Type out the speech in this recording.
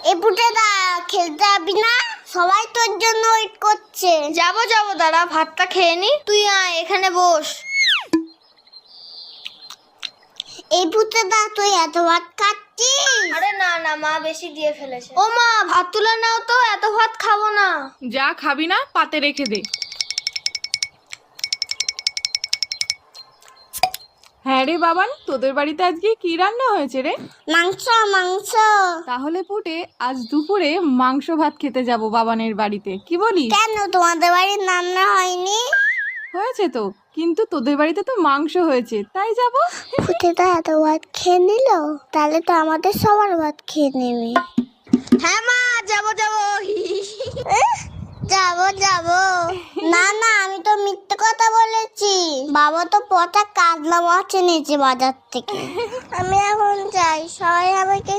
এ পুটেদা খেলতে যাবি না? সবাই তোর জন্য ওয়েট করছে। যাবো দাঁড়া, ভাতটা খেয়ে নি। তুই আয়, এখানে বস। এই পুটেদা তুই এত ভাত খাচ্ছিস? আরে না মা বেশি দিয়ে ফেলেছে। ও মা, ভাত তুলে নাও তো, এত ভাত খাবো না। যা খাবি না পাতে রেখে দে। হ্যাঁ রে বাবান, তোদের বাড়িতে আজকে কি রান্না হয়েছে রে? মাংস মাংস। তাহলে পুটে আজ দুপুরে মাংস ভাত খেতে যাব বাবানের বাড়িতে, কি বলিস? কেন তোমাদের বাড়ির রান্না হয়নি? হয়েছে তো, কিন্তু তোদের বাড়িতে তো মাংস হয়েছে, তাই যাব। পুটেদা এত ভাত খেয়ে নিল, তাহলে তো আমাদের সবার ভাত খেয়ে নেবে। হ্যাঁ মা, যাবো যাবো না আমি তো মিথ্যে কথা বলেছি। বাবা তো পচা কাতলা মাছ এনেছে বাজার থেকে। আমি এখন যাই, সবাই আমাকে